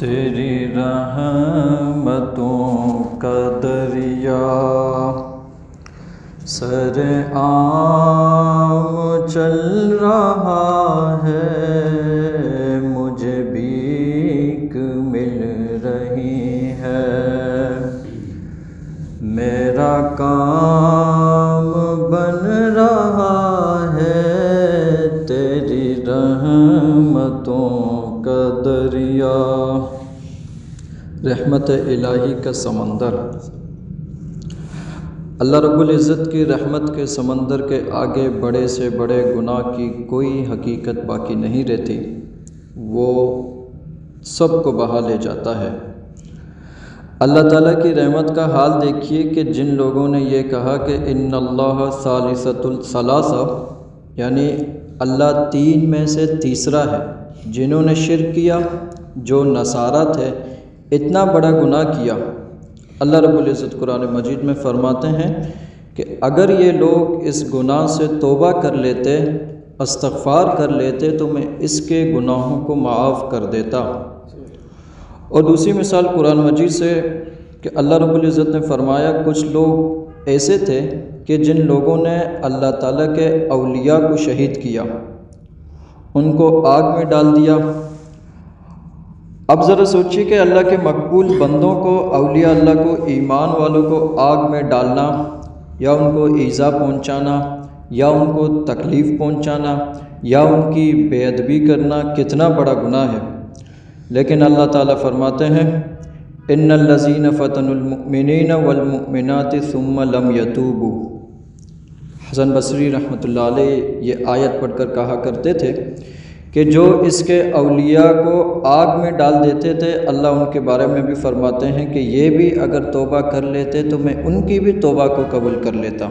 تیری رحمتوں کا دریا سر عام چل رہا ہے، مجھے بھیک مل رہی ہے، میرا کام بن رہا ہے، تیری رحمتوں کا دریا۔ رحمت الہی کا سمندر، اللہ رب العزت کی رحمت کے سمندر کے آگے بڑے سے بڑے گناہ کی کوئی حقیقت باقی نہیں رہتی، وہ سب کو بہا لے جاتا ہے۔ اللہ تعالیٰ کی رحمت کا حال دیکھیے کہ جن لوگوں نے یہ کہا کہ ان اللہ ثالثۃ الثلاثہ، یعنی اللہ تین میں سے تیسرا ہے، جنہوں نے شرک کیا، جو نصارہ تھے، اتنا بڑا گناہ کیا۔ اللہ رب العزت قرآن مجید میں فرماتے ہیں کہ اگر یہ لوگ اس گناہ سے توبہ کر لیتے، استغفار کر لیتے، تو میں اس کے گناہوں کو معاف کر دیتا۔ اور دوسری مثال قرآن مجید سے کہ اللہ رب العزت نے فرمایا کچھ لوگ ایسے تھے کہ جن لوگوں نے اللہ تعالیٰ کے اولیاء کو شہید کیا، ان کو آگ میں ڈال دیا۔ اب ذرا سوچیے کہ اللہ کے مقبول بندوں کو، اولیاء اللہ کو، ایمان والوں کو آگ میں ڈالنا، یا ان کو ایذا پہنچانا، یا ان کو تکلیف پہنچانا، یا ان کی بے ادبی کرنا کتنا بڑا گناہ ہے۔ لیکن اللہ تعالیٰ فرماتے ہیں ان الذین فتنوا المؤمنین والمؤمنات ثم لم یتوبوا۔ حسن بصری رحمۃ اللہ علیہ یہ آیت پڑھ کر کہا کرتے تھے کہ جو اس کے اولیاء کو آگ میں ڈال دیتے تھے، اللہ ان کے بارے میں بھی فرماتے ہیں کہ یہ بھی اگر توبہ کر لیتے تو میں ان کی بھی توبہ کو قبول کر لیتا۔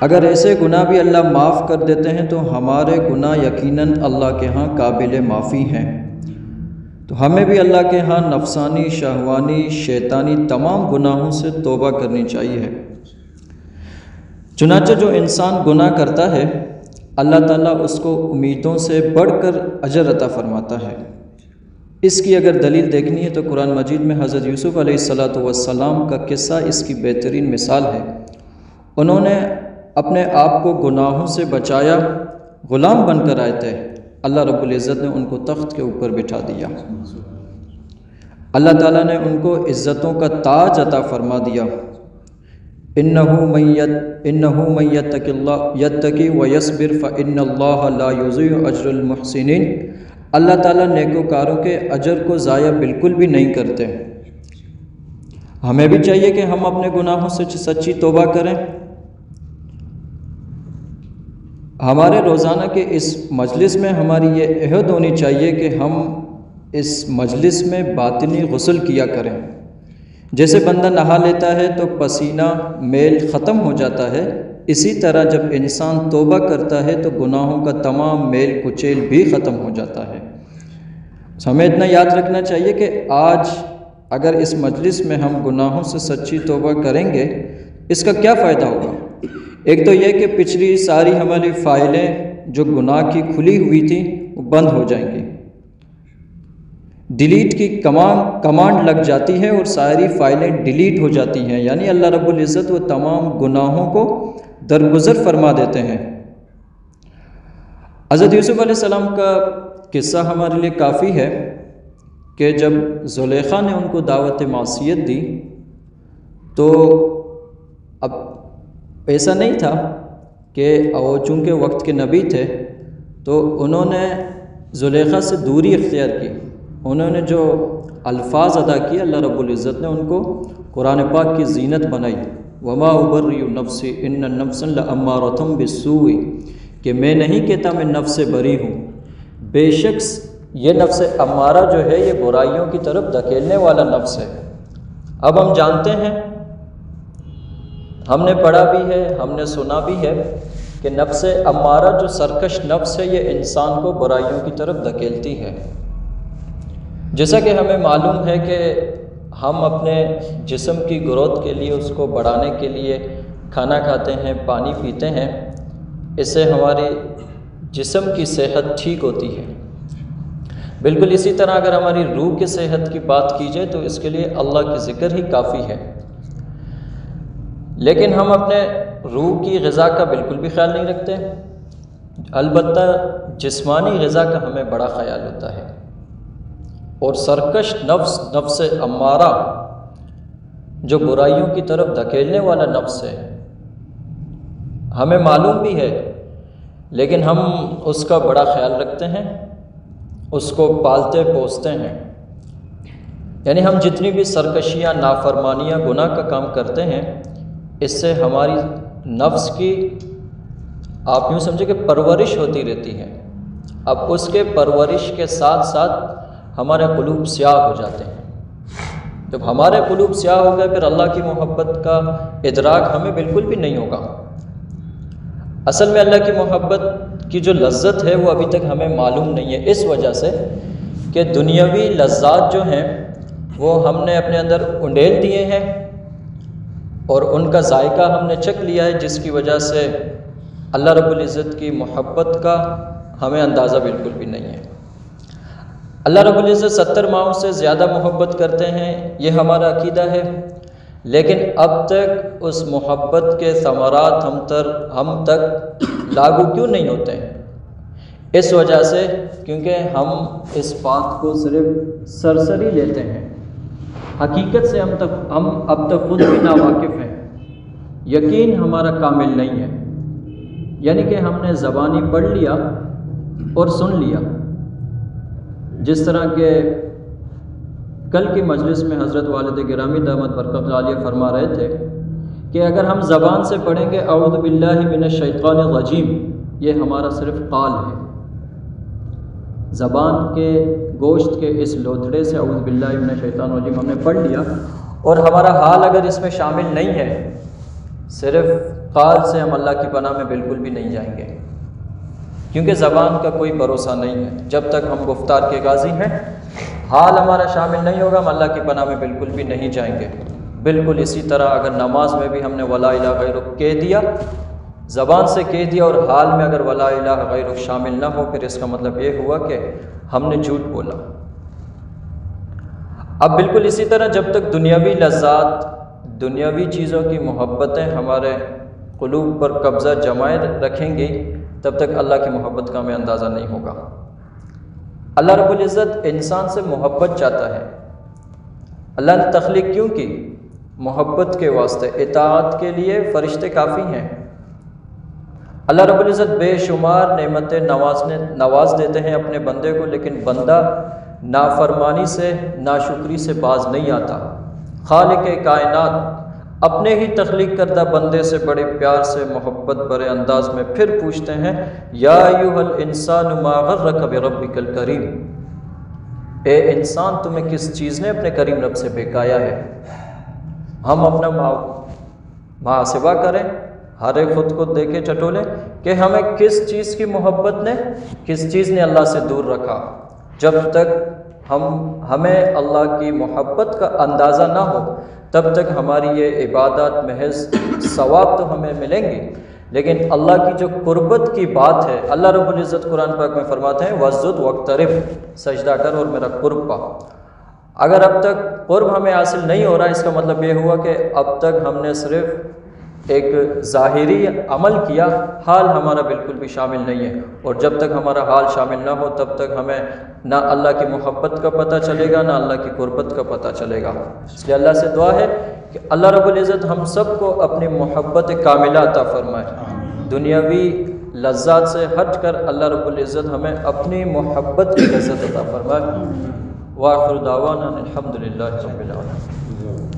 اگر ایسے گناہ بھی اللہ معاف کر دیتے ہیں تو ہمارے گناہ یقیناً اللہ کے ہاں قابل معافی ہیں۔ تو ہمیں بھی اللہ کے ہاں نفسانی، شہوانی، شیطانی تمام گناہوں سے توبہ کرنی چاہیے۔ چنانچہ جو انسان گناہ کرتا ہے، اللہ تعالیٰ اس کو امیدوں سے بڑھ کر اجر عطا فرماتا ہے۔ اس کی اگر دلیل دیکھنی ہے تو قرآن مجید میں حضرت یوسف علیہ السلام کا قصہ اس کی بہترین مثال ہے۔ انہوں نے اپنے آپ کو گناہوں سے بچایا، غلام بن کر آئے تھے، اللہ رب العزت نے ان کو تخت کے اوپر بٹھا دیا۔ اللہ تعالیٰ نے ان کو عزتوں کا تاج عطا فرما دیا۔ انہ من یتقی ویصبر فان اللہ لا یضیع اجر المحسنین۔ اللہ تعالیٰ نیکوکاروں کے اجر کو ضائع بالکل بھی نہیں کرتے۔ ہمیں بھی چاہیے کہ ہم اپنے گناہوں سے سچی توبہ کریں۔ ہمارے روزانہ کے اس مجلس میں ہماری یہ عہد ہونی چاہیے کہ ہم اس مجلس میں باطنی غسل کیا کریں۔ جیسے بندہ نہا لیتا ہے تو پسینہ میل ختم ہو جاتا ہے، اسی طرح جب انسان توبہ کرتا ہے تو گناہوں کا تمام میل کچیل بھی ختم ہو جاتا ہے۔ ہمیں اتنا یاد رکھنا چاہیے کہ آج اگر اس مجلس میں ہم گناہوں سے سچی توبہ کریں گے، اس کا کیا فائدہ ہوگا؟ ایک تو یہ کہ پچھلی ساری ہماری فائلیں جو گناہ کی کھلی ہوئی تھیں وہ بند ہو جائیں گی، ڈیلیٹ کی کمانڈ لگ جاتی ہے اور ساری فائلیں ڈیلیٹ ہو جاتی ہیں، یعنی اللہ رب العزت وہ تمام گناہوں کو درگزر فرما دیتے ہیں۔ حضرت یوسف علیہ السلام کا قصہ ہمارے لیے کافی ہے کہ جب زلیخا نے ان کو دعوت معصیت دی تو اب ایسا نہیں تھا کہ وہ چونکہ وقت کے نبی تھے تو انہوں نے زلیخا سے دوری اختیار کی۔ انہوں نے جو الفاظ ادا کیے، اللہ رب العزت نے ان کو قرآن پاک کی زینت بنائی۔ وما ابرئ نفسی ان النفس لامارۃ بالسوء، کہ میں نہیں کہتا میں نفس سے بری ہوں، بے شک یہ نفس امارہ جو ہے یہ برائیوں کی طرف دھکیلنے والا نفس ہے۔ اب ہم جانتے ہیں، ہم نے پڑھا بھی ہے، ہم نے سنا بھی ہے کہ نفس امارہ جو سرکش نفس ہے یہ انسان کو برائیوں کی طرف دھکیلتی ہے۔ جیسا کہ ہمیں معلوم ہے کہ ہم اپنے جسم کی گروتھ کے لیے، اس کو بڑھانے کے لیے کھانا کھاتے ہیں، پانی پیتے ہیں، اس سے ہمارے جسم کی صحت ٹھیک ہوتی ہے۔ بالکل اسی طرح اگر ہماری روح کی صحت کی بات کی جائے تو اس کے لیے اللہ کی ذکر ہی کافی ہے، لیکن ہم اپنے روح کی غذا کا بالکل بھی خیال نہیں رکھتے۔ البتہ جسمانی غذا کا ہمیں بڑا خیال ہوتا ہے، اور سرکش نفس امارہ جو برائیوں کی طرف دھکیلنے والا نفس ہے، ہمیں معلوم بھی ہے لیکن ہم اس کا بڑا خیال رکھتے ہیں، اس کو پالتے پوستے ہیں۔ یعنی ہم جتنی بھی سرکشیاں، نافرمانیاں، گناہ کا کام کرتے ہیں، اس سے ہماری نفس کی آپ یوں سمجھے کہ پرورش ہوتی رہتی ہے۔ اب اس کے پرورش کے ساتھ ساتھ ہمارے قلوب سیاہ ہو جاتے ہیں۔ جب ہمارے قلوب سیاہ ہو گئے پھر اللہ کی محبت کا ادراک ہمیں بالکل بھی نہیں ہوگا۔ اصل میں اللہ کی محبت کی جو لذت ہے وہ ابھی تک ہمیں معلوم نہیں ہے، اس وجہ سے کہ دنیاوی لذات جو ہیں وہ ہم نے اپنے اندر انڈیل دیے ہیں اور ان کا ذائقہ ہم نے چکھ لیا ہے، جس کی وجہ سے اللہ رب العزت کی محبت کا ہمیں اندازہ بالکل بھی نہیں ہے۔ اللہ رب العزت 70 ماؤں سے زیادہ محبت کرتے ہیں، یہ ہمارا عقیدہ ہے، لیکن اب تک اس محبت کے ثمرات ہم تک لاگو کیوں نہیں ہوتے ہیں؟ اس وجہ سے کیونکہ ہم اس بات کو صرف سرسری لیتے ہیں، حقیقت سے ہم اب تک خود بھی ناواقف ہیں، یقین ہمارا کامل نہیں ہے۔ یعنی کہ ہم نے زبانی پڑھ لیا اور سن لیا، جس طرح کہ کل کی مجلس میں حضرت والد گرامی دامت برکت عالیہ فرما رہے تھے کہ اگر ہم زبان سے پڑھیں گے اعوذ باللہ من الشیطان الرجیم، یہ ہمارا صرف قال ہے، زبان کے گوشت کے اس لوتھڑے سے اعوذ باللہ من الشیطان الرجیم ہم نے پڑھ لیا، اور ہمارا حال اگر اس میں شامل نہیں ہے، صرف قال سے ہم اللہ کی پناہ میں بالکل بھی نہیں جائیں گے، کیونکہ زبان کا کوئی بھروسہ نہیں ہے۔ جب تک ہم گفتار کے غازی ہیں، حال ہمارا شامل نہیں ہوگا، ہم اللہ کی پناہ میں بالکل بھی نہیں جائیں گے۔ بالکل اسی طرح اگر نماز میں بھی ہم نے ولا الہ غیرک کہہ دیا، زبان سے کہہ دیا، اور حال میں اگر ولا الہ غیرک شامل نہ ہو، پھر اس کا مطلب یہ ہوا کہ ہم نے جھوٹ بولا۔ اب بالکل اسی طرح جب تک دنیاوی لذات، دنیاوی چیزوں کی محبتیں ہمارے قلوب پر قبضہ جمائے رکھیں گی، تب تک اللہ کی محبت کا ہمیں اندازہ نہیں ہوگا۔ اللہ رب العزت انسان سے محبت چاہتا ہے۔ اللہ نے تخلیق کیوں کی؟ محبت کے واسطے، اطاعت کے لیے فرشتے کافی ہیں۔ اللہ رب العزت بے شمار نعمتیں نواز دیتے ہیں اپنے بندے کو، لیکن بندہ نافرمانی سے، ناشکری سے باز نہیں آتا۔ خالق کائنات اپنے ہی تخلیق کردہ بندے سے بڑے پیار سے، محبت بھرے انداز میں پھر پوچھتے ہیں، یا ایھا الانسان ما غرک بربک الکریم، اے انسان تمہیں کس چیز نے اپنے کریم رب سے بہکایا ہے؟ ہم اپنا محاسبہ کریں، ہر ایک خود کو دیکھے ٹٹولیں کہ ہمیں کس چیز کی محبت نے، کس چیز نے اللہ سے دور رکھا۔ جب تک ہمیں اللہ کی محبت کا اندازہ نہ ہو، تب تک ہماری یہ عبادات محض ثواب تو ہمیں ملیں گے، لیکن اللہ کی جو قربت کی بات ہے، اللہ رب العزت قرآن پاک میں فرماتے ہیں وَاسْجُدْ وَاقْتَرِب، سجدہ کر اور میرا قرب پا۔ اگر اب تک قرب ہمیں حاصل نہیں ہو رہا، اس کا مطلب یہ ہوا کہ اب تک ہم نے صرف ایک ظاہری عمل کیا، حال ہمارا بالکل بھی شامل نہیں ہے، اور جب تک ہمارا حال شامل نہ ہو تب تک ہمیں نہ اللہ کی محبت کا پتہ چلے گا، نہ اللہ کی قربت کا پتہ چلے گا۔ اس لیے اللہ سے دعا ہے کہ اللہ رب العزت ہم سب کو اپنی محبت کاملہ عطا فرمائے، دنیاوی لذات سے ہٹ کر اللہ رب العزت ہمیں اپنی محبت کی لذت عطا فرمائے۔ وآخر دعوانا الحمد للہ رب العالمین۔